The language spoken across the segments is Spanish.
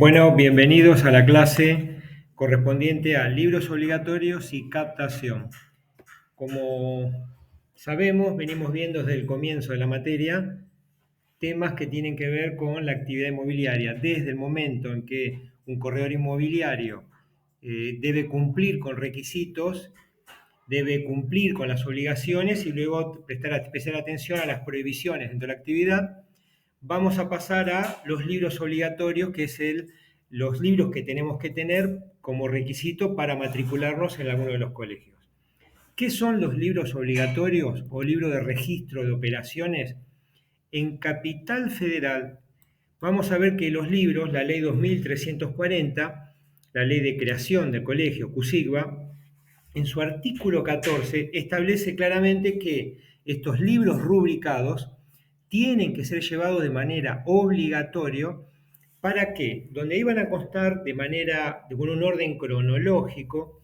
Bueno, bienvenidos a la clase correspondiente a libros obligatorios y captación. Como sabemos, venimos viendo desde el comienzo de la materia temas que tienen que ver con la actividad inmobiliaria, desde el momento en que un corredor inmobiliario debe cumplir con requisitos, debe cumplir con las obligaciones y luego prestar especial atención a las prohibiciones dentro de la actividad. Vamos a pasar a los libros obligatorios, que es los libros que tenemos que tener como requisito para matricularnos en alguno de los colegios. ¿Qué son los libros obligatorios o libro de registro de operaciones? En Capital Federal vamos a ver que los libros, la ley 2340, la ley de creación del colegio, CUSIGBA, en su artículo 14 establece claramente que estos libros rubricados tienen que ser llevados de manera obligatoria para que, donde iban a constar con un orden cronológico,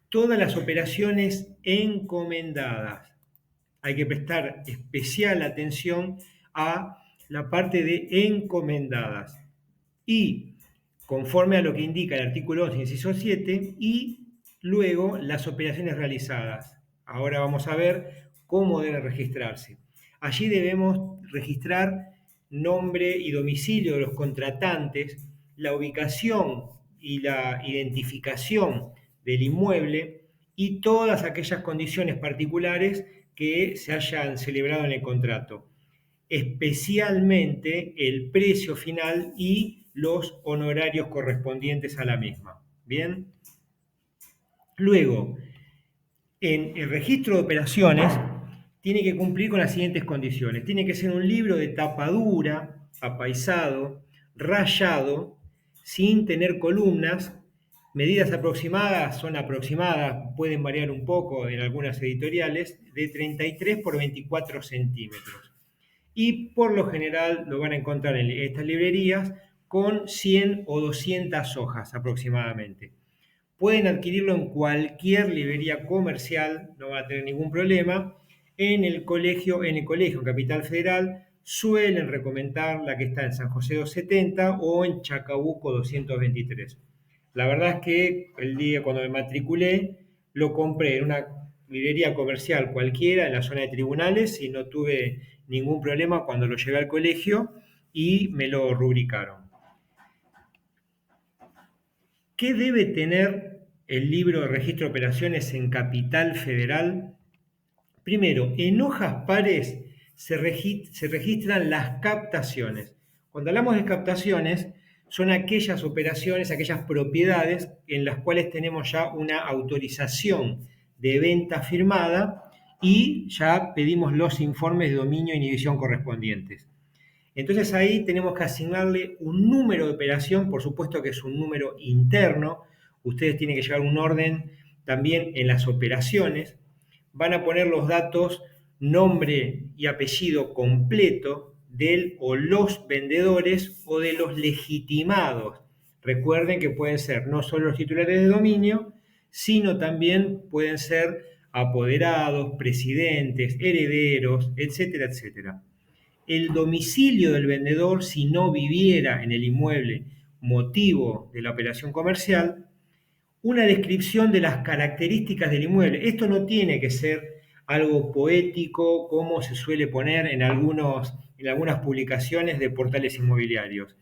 todas las operaciones encomendadas. Hay que prestar especial atención a la parte de encomendadas. Y conforme a lo que indica el artículo 11, inciso 7, y luego las operaciones realizadas. Ahora vamos a ver cómo deben registrarse. Allí debemos registrar nombre y domicilio de los contratantes, la ubicación y la identificación del inmueble y todas aquellas condiciones particulares que se hayan celebrado en el contrato, especialmente el precio final y los honorarios correspondientes a la misma. Bien, luego, en el registro de operaciones tiene que cumplir con las siguientes condiciones. Tiene que ser un libro de tapa dura, apaisado, rayado, sin tener columnas. Medidas aproximadas son aproximadas, pueden variar un poco en algunas editoriales, de 33 por 24 centímetros. Y por lo general lo van a encontrar en estas librerías con 100 o 200 hojas aproximadamente. Pueden adquirirlo en cualquier librería comercial, no va a tener ningún problema. En el colegio Capital Federal suelen recomendar la que está en San José 270 o en Chacabuco 223. La verdad es que el día cuando me matriculé lo compré en una librería comercial cualquiera en la zona de tribunales y no tuve ningún problema cuando lo llevé al colegio y me lo rubricaron. ¿Qué debe tener el libro de registro de operaciones en Capital Federal? Primero, en hojas pares se registran las captaciones. Cuando hablamos de captaciones, son aquellas operaciones, aquellas propiedades en las cuales tenemos ya una autorización de venta firmada y ya pedimos los informes de dominio e inhibición correspondientes. Entonces ahí tenemos que asignarle un número de operación, por supuesto que es un número interno. Ustedes tienen que llevar un orden también en las operaciones. Van a poner los datos, nombre y apellido completo del o los vendedores o de los legitimados. Recuerden que pueden ser no solo los titulares de dominio, sino también pueden ser apoderados, presidentes, herederos, etcétera, etcétera. El domicilio del vendedor, si no viviera en el inmueble motivo de la operación comercial, una descripción de las características del inmueble. Esto no tiene que ser algo poético como se suele poner en algunas publicaciones de portales inmobiliarios.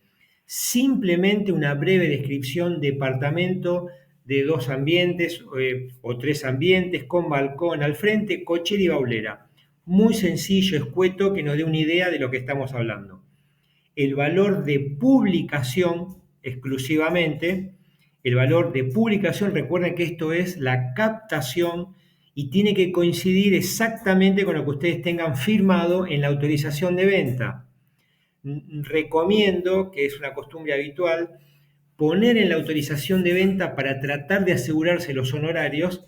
Simplemente una breve descripción: departamento de 2 ambientes o 3 ambientes, con balcón al frente, cochera y baulera. Muy sencillo, escueto, que nos dé una idea de lo que estamos hablando. El valor de publicación exclusivamente. El valor de publicación, recuerden que esto es la captación y tiene que coincidir exactamente con lo que ustedes tengan firmado en la autorización de venta. Recomiendo, que es una costumbre habitual, poner en la autorización de venta, para tratar de asegurarse los honorarios,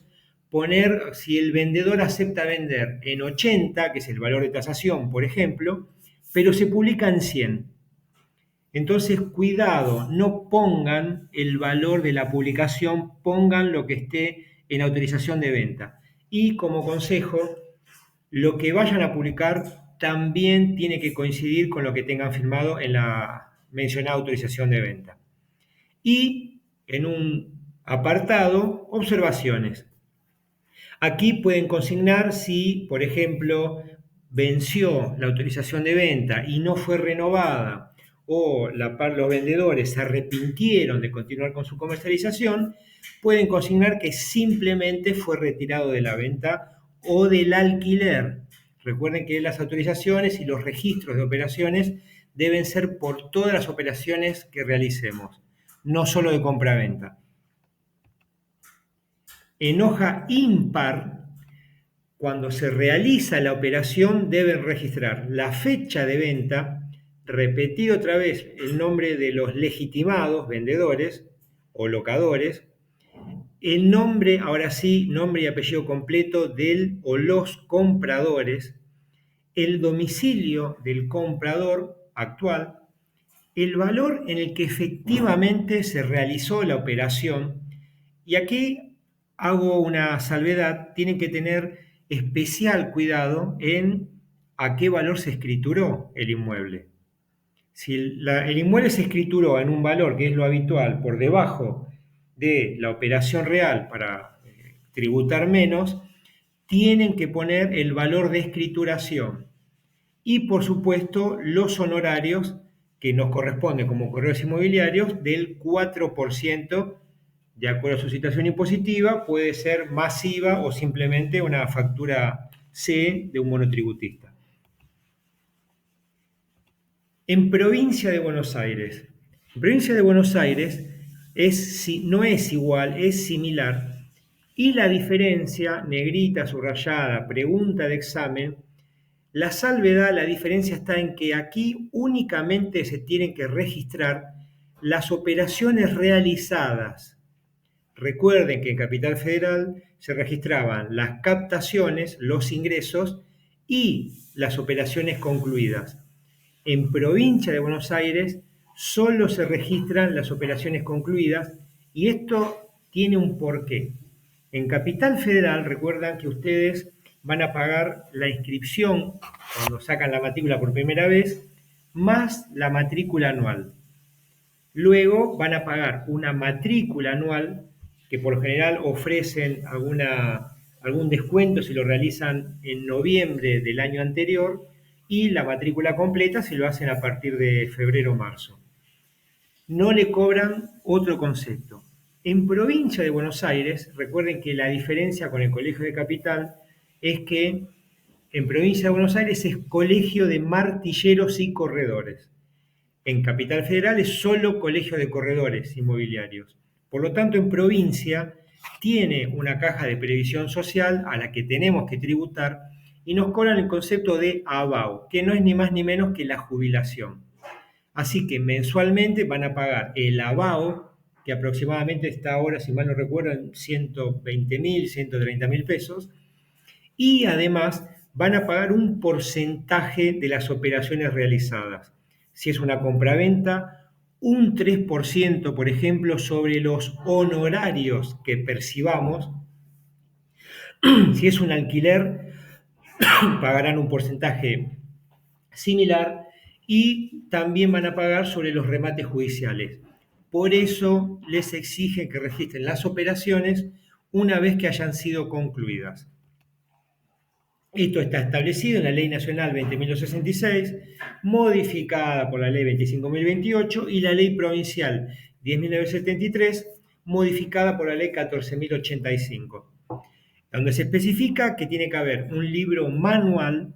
poner si el vendedor acepta vender en 80, que es el valor de tasación, por ejemplo, pero se publica en 100. Entonces, cuidado, no pongan el valor de la publicación, pongan lo que esté en autorización de venta. Y como consejo, lo que vayan a publicar también tiene que coincidir con lo que tengan firmado en la mencionada autorización de venta. y en un apartado, observaciones. Aquí pueden consignar si, por ejemplo, venció la autorización de venta y no fue renovada, o los vendedores se arrepintieron de continuar con su comercialización, pueden consignar que simplemente fue retirado de la venta o del alquiler. Recuerden que las autorizaciones y los registros de operaciones deben ser por todas las operaciones que realicemos, no solo de compra-venta. En hoja impar, cuando se realiza la operación, deben registrar la fecha de venta, repetir otra vez el nombre de los legitimados, vendedores o locadores, el nombre, ahora sí, nombre y apellido completo del o los compradores, el domicilio del comprador actual, el valor en el que efectivamente se realizó la operación, y aquí hago una salvedad, tienen que tener especial cuidado en a qué valor se escrituró el inmueble. Si el inmueble se escrituró en un valor que es lo habitual por debajo de la operación real para tributar menos, tienen que poner el valor de escrituración y por supuesto los honorarios que nos corresponden como corredores inmobiliarios del 4%, de acuerdo a su situación impositiva, puede ser masiva o simplemente una factura C de un monotributista. En provincia de Buenos Aires, no es igual, es similar, y la diferencia, negrita, subrayada, pregunta de examen, la salvedad, la diferencia está en que aquí únicamente se tienen que registrar las operaciones realizadas. Recuerden que en Capital Federal se registraban las captaciones, los ingresos y las operaciones concluidas. En provincia de Buenos Aires solo se registran las operaciones concluidas y esto tiene un porqué. En Capital Federal, recuerdan que ustedes van a pagar la inscripción cuando sacan la matrícula por primera vez, más la matrícula anual. Luego van a pagar una matrícula anual que por lo general ofrecen algún descuento si lo realizan en noviembre del año anterior, y la matrícula completa si lo hacen a partir de febrero o marzo. No le cobran otro concepto. En provincia de Buenos Aires, recuerden que la diferencia con el colegio de Capital es que en provincia de Buenos Aires es colegio de martilleros y corredores. En Capital Federal es solo colegio de corredores inmobiliarios. Por lo tanto, en provincia tiene una caja de previsión social a la que tenemos que tributar y nos cobran el concepto de ABAU, que no es ni más ni menos que la jubilación. Así que mensualmente van a pagar el ABAU, que aproximadamente está ahora, si mal no recuerdo, en 120.000, 130.000 pesos, y además van a pagar un porcentaje de las operaciones realizadas. Si es una compraventa, un 3%, por ejemplo, sobre los honorarios que percibamos. Si es un alquiler, pagarán un porcentaje similar y también van a pagar sobre los remates judiciales. Por eso les exigen que registren las operaciones una vez que hayan sido concluidas. Esto está establecido en la Ley Nacional 20.066, modificada por la Ley 25.028 y la Ley Provincial 10.973, modificada por la Ley 14.085, donde se especifica que tiene que haber un libro manual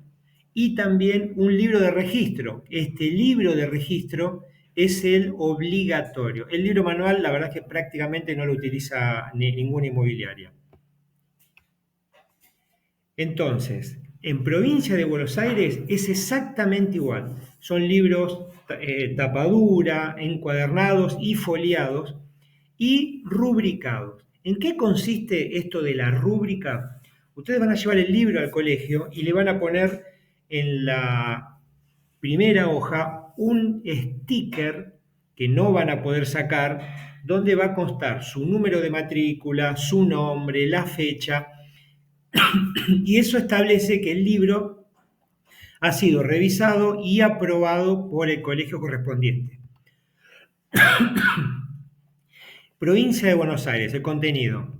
y también un libro de registro. Este libro de registro es el obligatorio. El libro manual, la verdad es que prácticamente no lo utiliza ninguna inmobiliaria. Entonces, en provincia de Buenos Aires es exactamente igual. Son libros tapadura, encuadernados y foliados y rubricados. ¿En qué consiste esto de la rúbrica? Ustedes van a llevar el libro al colegio y le van a poner en la primera hoja un sticker que no van a poder sacar, donde va a constar su número de matrícula, su nombre, la fecha, y eso establece que el libro ha sido revisado y aprobado por el colegio correspondiente. Provincia de Buenos Aires, el contenido.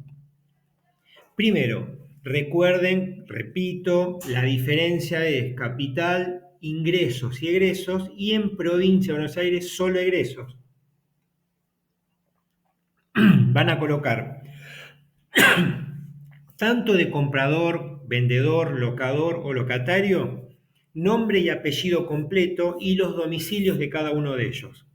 Primero, recuerden, repito, la diferencia es capital, ingresos y egresos, y en provincia de Buenos Aires solo egresos. Van a colocar tanto de comprador, vendedor, locador o locatario, nombre y apellido completo y los domicilios de cada uno de ellos.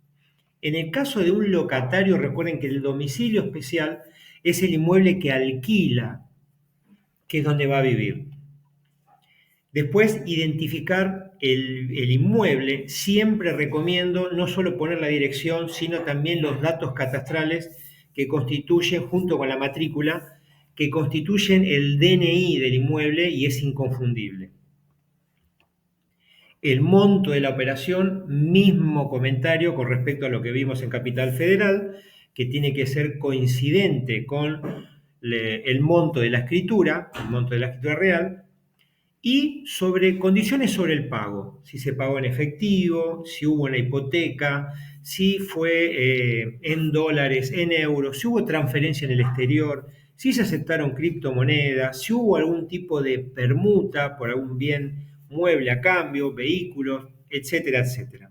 En el caso de un locatario, recuerden que el domicilio especial es el inmueble que alquila, que es donde va a vivir. Después, identificar el inmueble. Siempre recomiendo no solo poner la dirección, sino también los datos catastrales que constituyen, junto con la matrícula, que constituyen el DNI del inmueble y es inconfundible. El monto de la operación, mismo comentario con respecto a lo que vimos en Capital Federal, que tiene que ser coincidente con el monto de la escritura, el monto de la escritura real, y sobre condiciones sobre el pago, si se pagó en efectivo, si hubo una hipoteca, si fue en dólares, en euros, si hubo transferencia en el exterior, si se aceptaron criptomonedas, si hubo algún tipo de permuta por algún bien mueble a cambio, vehículos, etcétera, etcétera.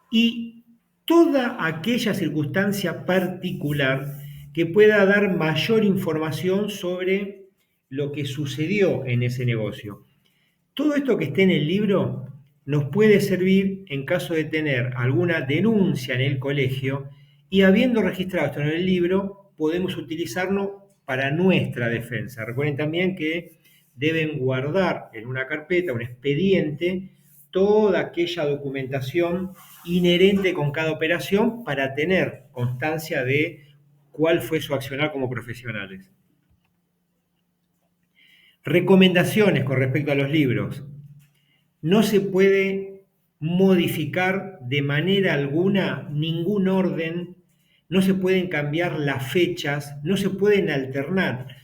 Y toda aquella circunstancia particular que pueda dar mayor información sobre lo que sucedió en ese negocio. Todo esto que esté en el libro nos puede servir en caso de tener alguna denuncia en el colegio y habiendo registrado esto en el libro, podemos utilizarlo para nuestra defensa. Recuerden también que deben guardar en una carpeta, un expediente, toda aquella documentación inherente con cada operación para tener constancia de cuál fue su accionar como profesionales. Recomendaciones con respecto a los libros. No se puede modificar de manera alguna ningún orden, no se pueden cambiar las fechas, no se pueden alternar.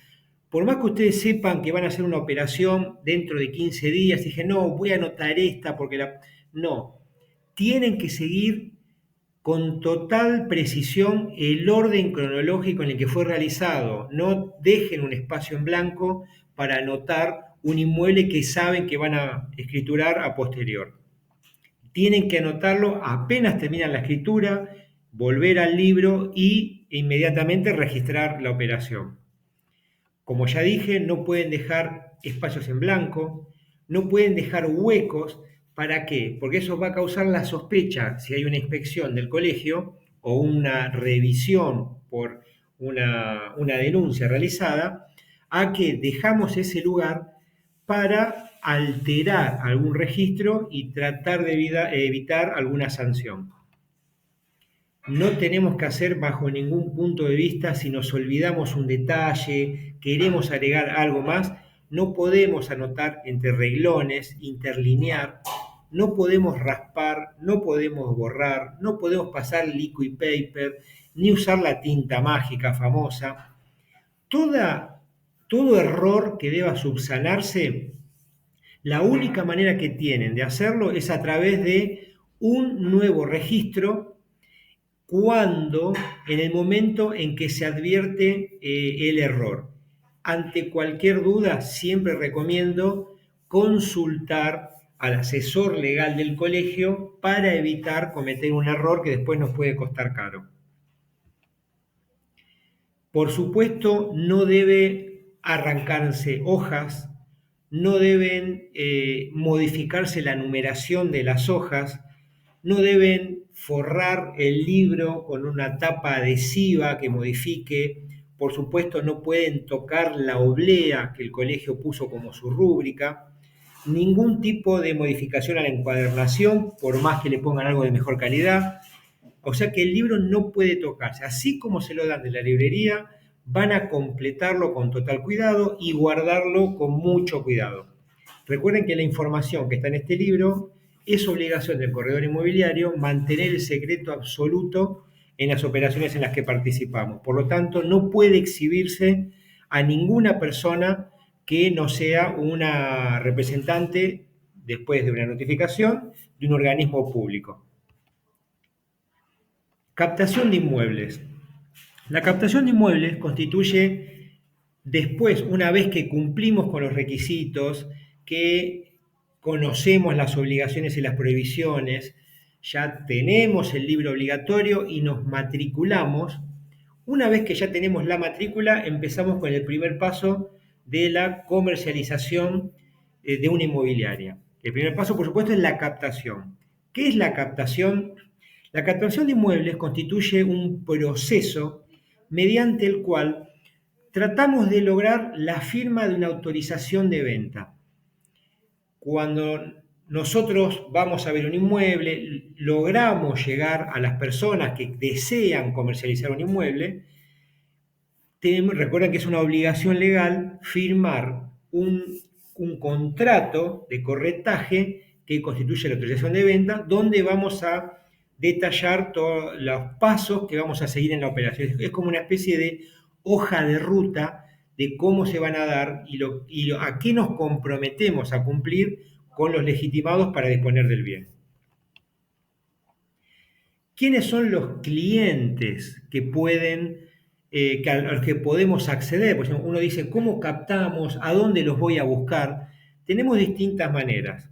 Por más que ustedes sepan que van a hacer una operación dentro de 15 días, dije, no, voy a anotar esta porque la... No, tienen que seguir con total precisión el orden cronológico en el que fue realizado. No dejen un espacio en blanco para anotar un inmueble que saben que van a escriturar a posterior. Tienen que anotarlo apenas terminan la escritura, volver al libro y inmediatamente registrar la operación. Como ya dije, no pueden dejar espacios en blanco, no pueden dejar huecos. ¿Para qué? Porque eso va a causar la sospecha, si hay una inspección del colegio o una revisión por una denuncia realizada, a que dejamos ese lugar para alterar algún registro y tratar de evitar alguna sanción. No tenemos que hacer bajo ningún punto de vista, si nos olvidamos un detalle, queremos agregar algo más, no podemos anotar entre renglones, interlinear, no podemos raspar, no podemos borrar, no podemos pasar liquid paper, ni usar la tinta mágica famosa. Todo error que deba subsanarse, la única manera que tienen de hacerlo es a través de un nuevo registro cuando, en el momento en que se advierte el error. Ante cualquier duda, siempre recomiendo consultar al asesor legal del colegio para evitar cometer un error que después nos puede costar caro. Por supuesto, no debe arrancarse hojas, no deben modificarse la numeración de las hojas, no deben forrar el libro con una tapa adhesiva que modifique. Por supuesto, no pueden tocar la oblea que el colegio puso como su rúbrica. Ningún tipo de modificación a la encuadernación, por más que le pongan algo de mejor calidad. O sea que el libro no puede tocarse. Así como se lo dan de la librería, van a completarlo con total cuidado y guardarlo con mucho cuidado. Recuerden que la información que está en este libro es obligación del corredor inmobiliario mantener el secreto absoluto en las operaciones en las que participamos. Por lo tanto, no puede exhibirse a ninguna persona que no sea una representante, después de una notificación, de un organismo público. Captación de inmuebles. La captación de inmuebles constituye después, una vez que cumplimos con los requisitos, que conocemos las obligaciones y las prohibiciones, ya tenemos el libro obligatorio y nos matriculamos. Una vez que ya tenemos la matrícula, empezamos con el primer paso de la comercialización de una inmobiliaria. El primer paso, por supuesto, es la captación. ¿Qué es la captación? La captación de inmuebles constituye un proceso mediante el cual tratamos de lograr la firma de una autorización de venta. Cuando nosotros vamos a ver un inmueble, logramos llegar a las personas que desean comercializar un inmueble. Recuerden que es una obligación legal firmar un contrato de corretaje que constituye la autorización de venta, donde vamos a detallar todos los pasos que vamos a seguir en la operación. Es como una especie de hoja de ruta de cómo se van a dar a qué nos comprometemos a cumplir con los legitimados para disponer del bien. ¿Quiénes son los clientes que a los que podemos acceder? Por ejemplo, uno dice, ¿cómo captamos? ¿A dónde los voy a buscar? Tenemos distintas maneras.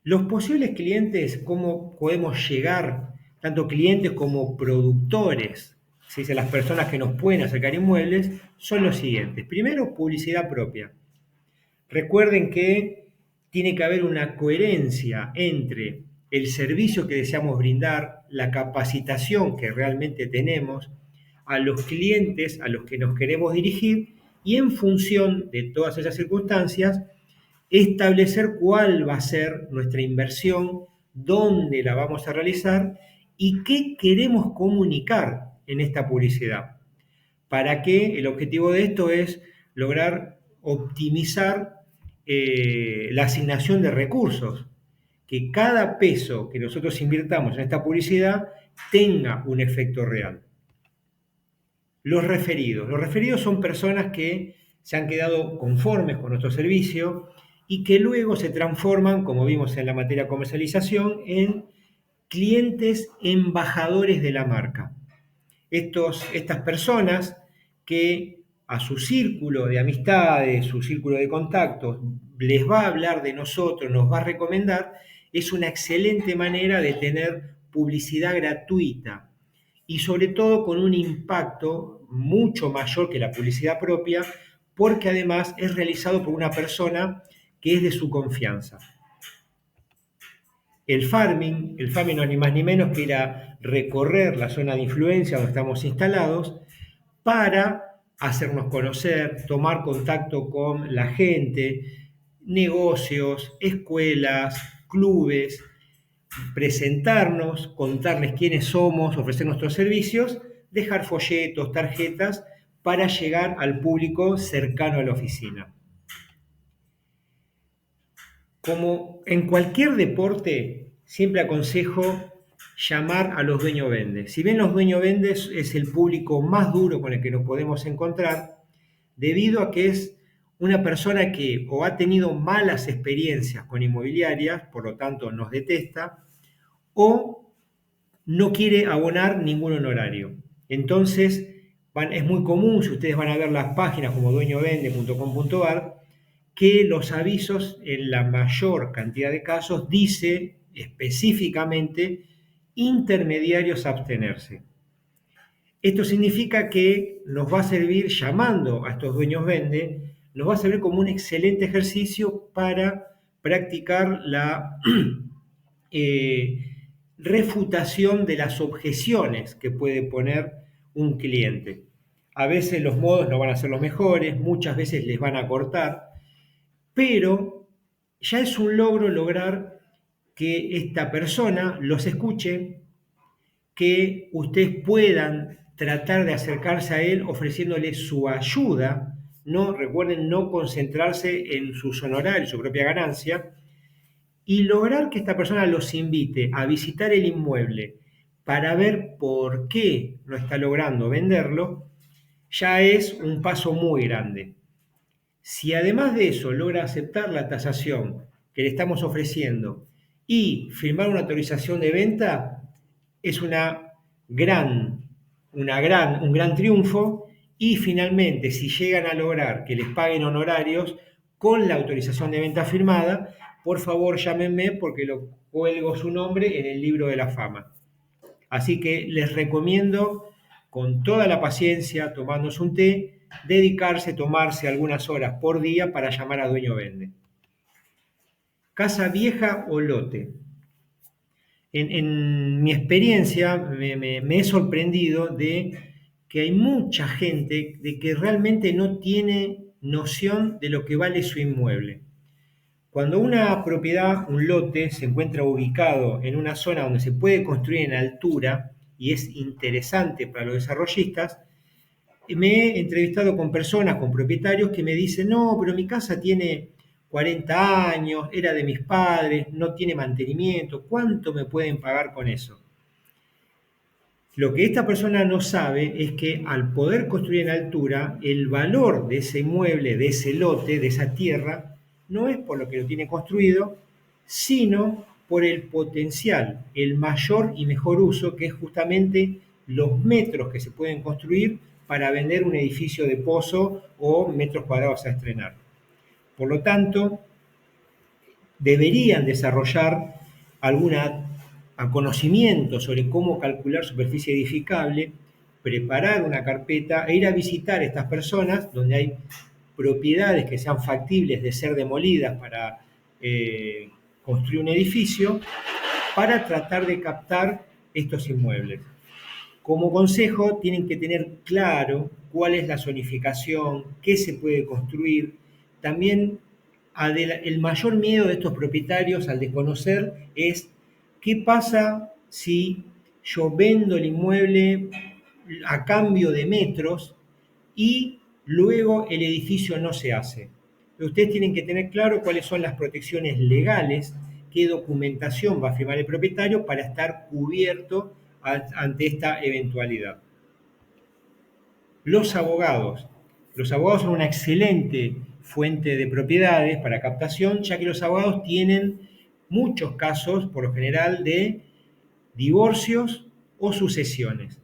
Los posibles clientes, ¿cómo podemos llegar? Tanto clientes como productores, se dice, las personas que nos pueden acercar inmuebles, son los siguientes. Primero, publicidad propia. Recuerden que tiene que haber una coherencia entre el servicio que deseamos brindar, la capacitación que realmente tenemos, a los clientes a los que nos queremos dirigir y en función de todas esas circunstancias, establecer cuál va a ser nuestra inversión, dónde la vamos a realizar y qué queremos comunicar en esta publicidad. ¿Para qué? El objetivo de esto es lograr optimizar la asignación de recursos, que cada peso que nosotros invirtamos en esta publicidad tenga un efecto real. Los referidos. Los referidos son personas que se han quedado conformes con nuestro servicio y que luego se transforman, como vimos en la materia comercialización, en clientes embajadores de la marca. Estas personas que a su círculo de amistades, su círculo de contactos, les va a hablar de nosotros, nos va a recomendar, es una excelente manera de tener publicidad gratuita y sobre todo con un impacto mucho mayor que la publicidad propia, porque además es realizado por una persona que es de su confianza. El farming no es ni más ni menos que ir a recorrer la zona de influencia donde estamos instalados para hacernos conocer, tomar contacto con la gente, negocios, escuelas, clubes, presentarnos, contarles quiénes somos, ofrecer nuestros servicios, dejar folletos, tarjetas para llegar al público cercano a la oficina. Como en cualquier deporte, siempre aconsejo llamar a los dueños vendes. Si bien los dueños vendes es el público más duro con el que nos podemos encontrar, debido a que es una persona que o ha tenido malas experiencias con inmobiliarias, por lo tanto nos detesta, o no quiere abonar ningún honorario. Entonces, es muy común, si ustedes van a ver las páginas como dueñovende.com.ar, que los avisos en la mayor cantidad de casos dice específicamente intermediarios a abstenerse. Esto significa que nos va a servir, llamando a estos dueños vende, nos va a servir como un excelente ejercicio para practicar la refutación de las objeciones que puede poner un cliente. A veces los modos no van a ser los mejores, muchas veces les van a cortar, pero ya es un logro lograr que esta persona los escuche, que ustedes puedan tratar de acercarse a él ofreciéndole su ayuda. No, recuerden no concentrarse en sus honorarios, su propia ganancia, y lograr que esta persona los invite a visitar el inmueble para ver por qué no está logrando venderlo, ya es un paso muy grande. Si además de eso logra aceptar la tasación que le estamos ofreciendo y firmar una autorización de venta, es una gran un gran triunfo y finalmente, si llegan a lograr que les paguen honorarios con la autorización de venta firmada, por favor llámenme porque lo cuelgo su nombre en el libro de la fama. Así que les recomiendo con toda la paciencia, tomándose un té, tomarse algunas horas por día para llamar a Dueño Vende. Casa vieja o lote. En mi experiencia me he sorprendido de que hay mucha gente de que realmente no tiene noción de lo que vale su inmueble. Cuando una propiedad, un lote, se encuentra ubicado en una zona donde se puede construir en altura y es interesante para los desarrollistas, me he entrevistado con personas, con propietarios que me dicen, no, pero mi casa tiene 40 años, era de mis padres, no tiene mantenimiento, ¿cuánto me pueden pagar con eso? Lo que esta persona no sabe es que al poder construir en altura, el valor de ese inmueble, de ese lote, de esa tierra, no es por lo que lo tiene construido, sino por el potencial, el mayor y mejor uso, que es justamente los metros que se pueden construir para vender un edificio de pozo o metros cuadrados a estrenar. Por lo tanto, deberían desarrollar alguna conocimiento sobre cómo calcular superficie edificable, preparar una carpeta e ir a visitar a estas personas donde hay propiedades que sean factibles de ser demolidas para construir un edificio, para tratar de captar estos inmuebles. Como consejo, tienen que tener claro cuál es la zonificación, qué se puede construir. También el mayor miedo de estos propietarios al desconocer es qué pasa si yo vendo el inmueble a cambio de metros y luego el edificio no se hace. Ustedes tienen que tener claro cuáles son las protecciones legales, qué documentación va a firmar el propietario para estar cubierto ante esta eventualidad. Los abogados. Los abogados son una excelente fuente de propiedades para captación, ya que los abogados tienen muchos casos, por lo general, de divorcios o sucesiones.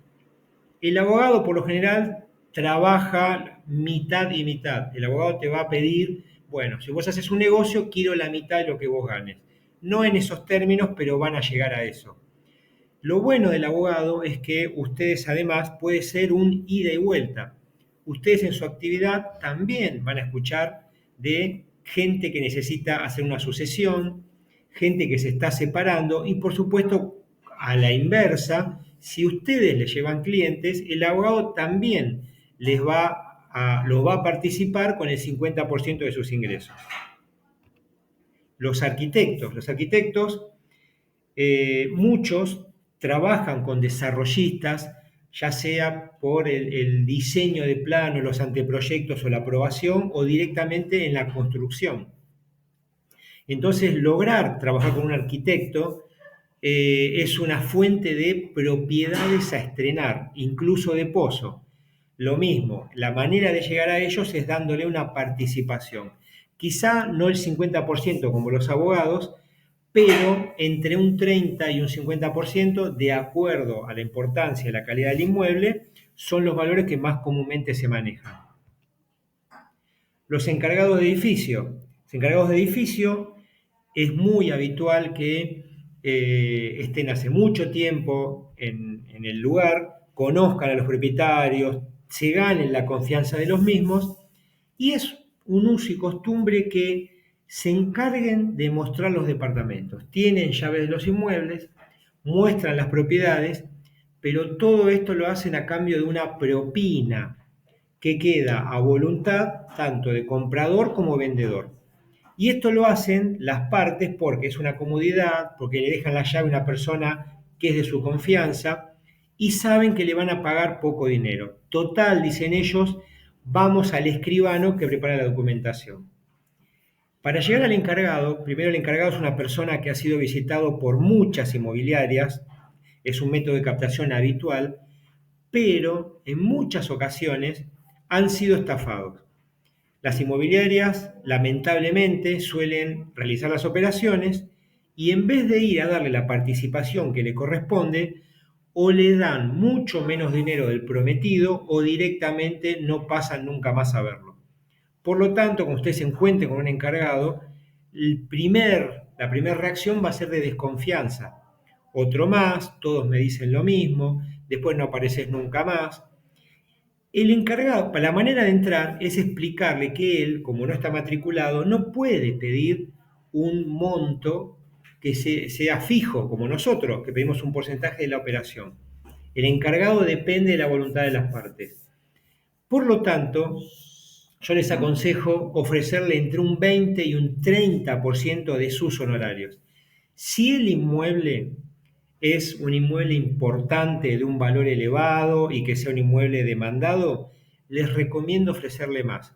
El abogado, por lo general, trabaja mitad y mitad. El abogado te va a pedir, bueno, si vos haces un negocio, quiero la mitad de lo que vos ganes. No en esos términos, pero van a llegar a eso. Lo bueno del abogado es que ustedes además puede ser un ida y vuelta. Ustedes en su actividad también van a escuchar de gente que necesita hacer una sucesión, gente que se está separando y por supuesto a la inversa, si ustedes les llevan clientes, el abogado también los va a participar con el 50% de sus ingresos. Los arquitectos, muchos trabajan con desarrollistas, ya sea por el diseño de planos, los anteproyectos o la aprobación, o directamente en la construcción. Entonces, lograr trabajar con un arquitecto es una fuente de propiedades a estrenar, incluso de pozo. Lo mismo, la manera de llegar a ellos es dándole una participación. Quizá no el 50% como los abogados, pero entre un 30 y un 50%, de acuerdo a la importancia y la calidad del inmueble, son los valores que más comúnmente se manejan. Los encargados de edificio. Los encargados de edificio es muy habitual que estén hace mucho tiempo en el lugar, conozcan a los propietarios, se ganen la confianza de los mismos y es un uso y costumbre que se encarguen de mostrar los departamentos. Tienen llaves de los inmuebles, muestran las propiedades, pero todo esto lo hacen a cambio de una propina que queda a voluntad tanto de comprador como vendedor. Y esto lo hacen las partes porque es una comodidad, porque le dejan la llave a una persona que es de su confianza y saben que le van a pagar poco dinero. Total, dicen ellos, vamos al escribano que prepara la documentación. Para llegar al encargado, primero el encargado es una persona que ha sido visitado por muchas inmobiliarias, es un método de captación habitual, pero en muchas ocasiones han sido estafados. Las inmobiliarias, lamentablemente, suelen realizar las operaciones y en vez de ir a darle la participación que le corresponde, o le dan mucho menos dinero del prometido o directamente no pasan nunca más a verlo. Por lo tanto, cuando usted se encuentre con un encargado, la primera reacción va a ser de desconfianza. Otro más, todos me dicen lo mismo, después no apareces nunca más. El encargado, la manera de entrar es explicarle que él, como no está matriculado, no puede pedir un monto que sea fijo, como nosotros, que pedimos un porcentaje de la operación. El encargado depende de la voluntad de las partes. Por lo tanto, yo les aconsejo ofrecerle entre un 20 y un 30% de sus honorarios. Si el inmueble es un inmueble importante de un valor elevado y que sea un inmueble demandado, les recomiendo ofrecerle más.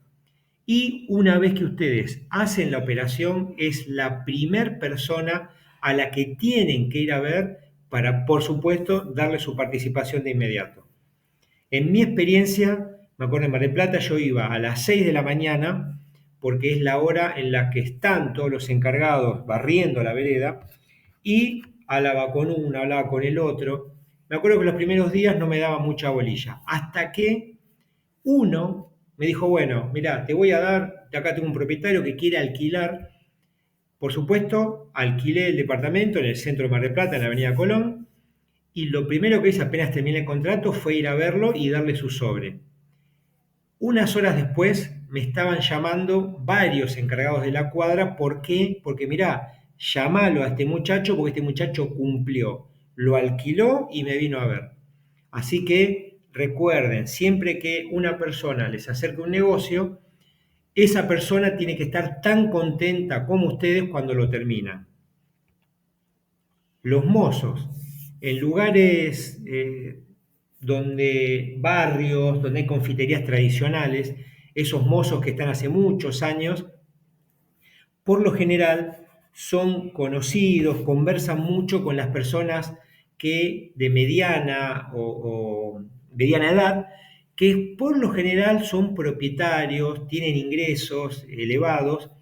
Y una vez que ustedes hacen la operación, es la primer persona a la que tienen que ir a ver para, por supuesto, darle su participación de inmediato. En mi experiencia, me acuerdo en Mar del Plata, yo iba a las 6 de la mañana, porque es la hora en la que están todos los encargados barriendo la vereda, y hablaba con uno, hablaba con el otro. Me acuerdo que los primeros días no me daba mucha bolilla, hasta que uno me dijo, bueno, mira, te voy a dar, acá tengo un propietario que quiere alquilar. Por supuesto, alquilé el departamento en el centro de Mar del Plata, en la avenida Colón, y lo primero que hice apenas terminé el contrato fue ir a verlo y darle su sobre. Unas horas después me estaban llamando varios encargados de la cuadra. ¿Por qué? Porque mirá, llamalo a este muchacho porque este muchacho cumplió, lo alquiló y me vino a ver. Así que recuerden, siempre que una persona les acerque un negocio, esa persona tiene que estar tan contenta como ustedes cuando lo terminan. Los mozos, en lugares donde barrios, donde hay confiterías tradicionales, esos mozos que están hace muchos años, por lo general son conocidos, conversan mucho con las personas que de mediana o mediana edad, que por lo general son propietarios, tienen ingresos elevados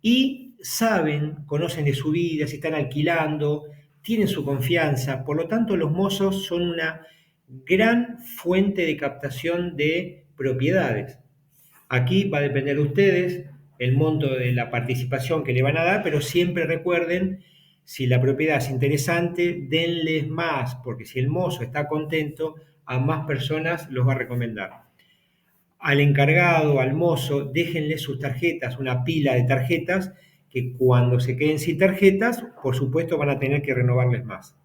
y saben, conocen de su vida, si están alquilando, tienen su confianza. Por lo tanto, los mozos son una gran fuente de captación de propiedades. Aquí va a depender de ustedes el monto de la participación que le van a dar, pero siempre recuerden, si la propiedad es interesante, denles más, porque si el mozo está contento, a más personas los va a recomendar. Al encargado, al mozo, déjenle sus tarjetas, una pila de tarjetas, que cuando se queden sin tarjetas, por supuesto van a tener que renovarles más.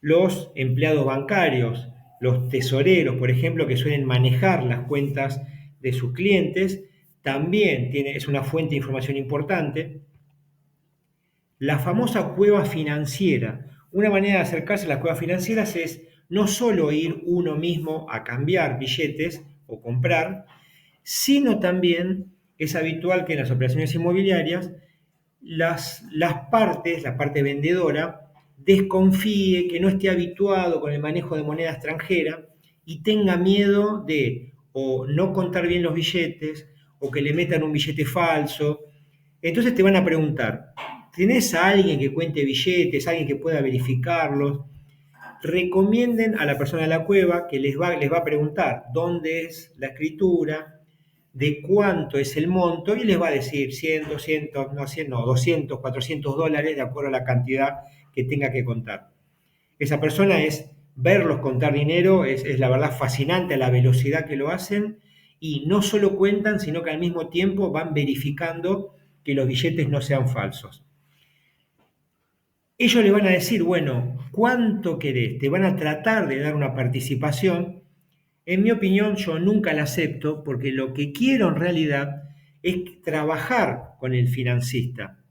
Los empleados bancarios, los tesoreros, por ejemplo, que suelen manejar las cuentas de sus clientes, también es una fuente de información importante. La famosa cueva financiera. Una manera de acercarse a las cuevas financieras es no solo ir uno mismo a cambiar billetes o comprar, sino también es habitual que en las operaciones inmobiliarias la parte vendedora, desconfíe, que no esté habituado con el manejo de moneda extranjera y tenga miedo de o no contar bien los billetes o que le metan un billete falso. Entonces te van a preguntar, ¿tenés a alguien que cuente billetes, alguien que pueda verificarlos? Recomienden a la persona de la cueva que les va a preguntar dónde es la escritura, de cuánto es el monto y les va a decir 100, 200, no, 100, no, 200, 400 dólares de acuerdo a la cantidad que tenga que contar. Esa persona es verlos contar dinero, es la verdad fascinante la velocidad que lo hacen y no solo cuentan, sino que al mismo tiempo van verificando que los billetes no sean falsos. Ellos le van a decir, bueno, ¿cuánto querés? Te van a tratar de dar una participación. En mi opinión, yo nunca la acepto porque lo que quiero en realidad es trabajar con el financista,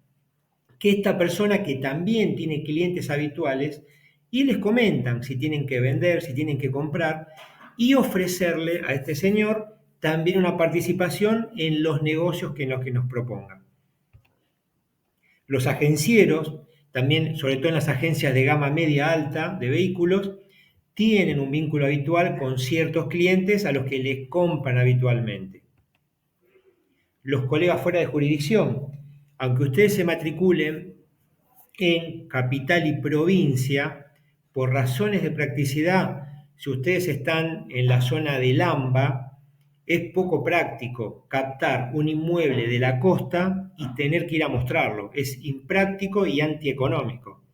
que esta persona que también tiene clientes habituales y les comentan si tienen que vender, si tienen que comprar y ofrecerle a este señor también una participación en los negocios en los que nos propongan. Los agencieros, también sobre todo en las agencias de gama media alta de vehículos, tienen un vínculo habitual con ciertos clientes a los que les compran habitualmente. Los colegas fuera de jurisdicción, aunque ustedes se matriculen en capital y provincia, por razones de practicidad, si ustedes están en la zona del AMBA, es poco práctico captar un inmueble de la costa y tener que ir a mostrarlo. Es impráctico y antieconómico.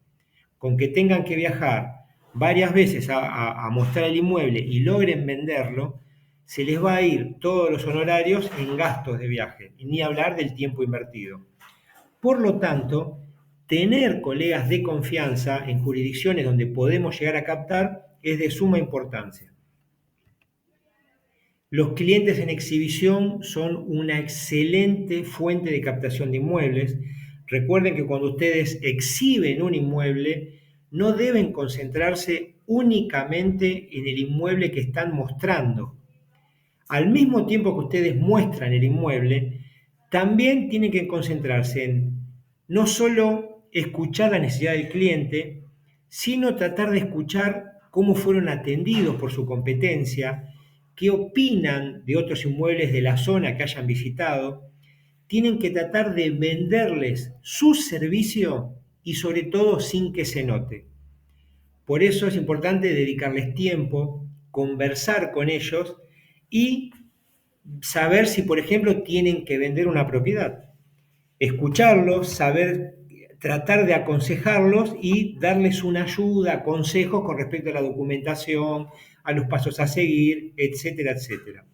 Con que tengan que viajar varias veces a mostrar el inmueble y logren venderlo, se les va a ir todos los honorarios en gastos de viaje, y ni hablar del tiempo invertido. Por lo tanto, tener colegas de confianza en jurisdicciones donde podemos llegar a captar es de suma importancia. Los clientes en exhibición son una excelente fuente de captación de inmuebles. Recuerden que cuando ustedes exhiben un inmueble, no deben concentrarse únicamente en el inmueble que están mostrando. Al mismo tiempo que ustedes muestran el inmueble, también tienen que concentrarse en no solo escuchar la necesidad del cliente, sino tratar de escuchar cómo fueron atendidos por su competencia, qué opinan de otros inmuebles de la zona que hayan visitado. Tienen que tratar de venderles su servicio y sobre todo sin que se note. Por eso es importante dedicarles tiempo, conversar con ellos y saber si, por ejemplo, tienen que vender una propiedad. Escucharlos, saber, tratar de aconsejarlos y darles una ayuda, consejos con respecto a la documentación, a los pasos a seguir, etcétera, etcétera.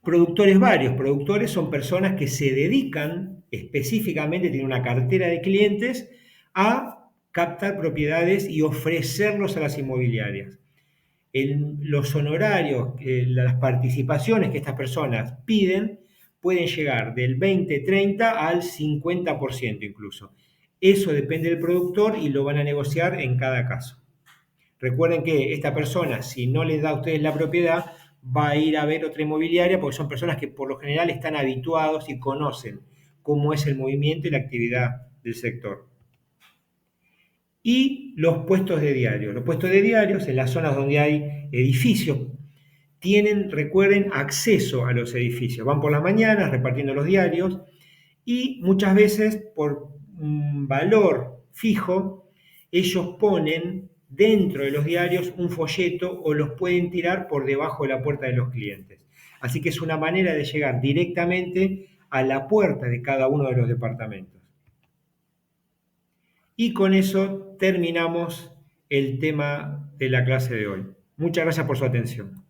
Productores varios. Productores son personas que se dedican específicamente, tienen una cartera de clientes, a captar propiedades y ofrecerlos a las inmobiliarias. Los honorarios, las participaciones que estas personas piden pueden llegar del 20, 30 al 50% incluso. Eso depende del productor y lo van a negociar en cada caso. Recuerden que esta persona, si no les da a ustedes la propiedad, va a ir a ver otra inmobiliaria porque son personas que por lo general están habituados y conocen cómo es el movimiento y la actividad del sector. Y los puestos de diario. Los puestos de diarios en las zonas donde hay edificios tienen, recuerden, acceso a los edificios. Van por las mañanas repartiendo los diarios y muchas veces por un valor fijo ellos ponen dentro de los diarios un folleto o los pueden tirar por debajo de la puerta de los clientes. Así que es una manera de llegar directamente a la puerta de cada uno de los departamentos. Y con eso terminamos el tema de la clase de hoy. Muchas gracias por su atención.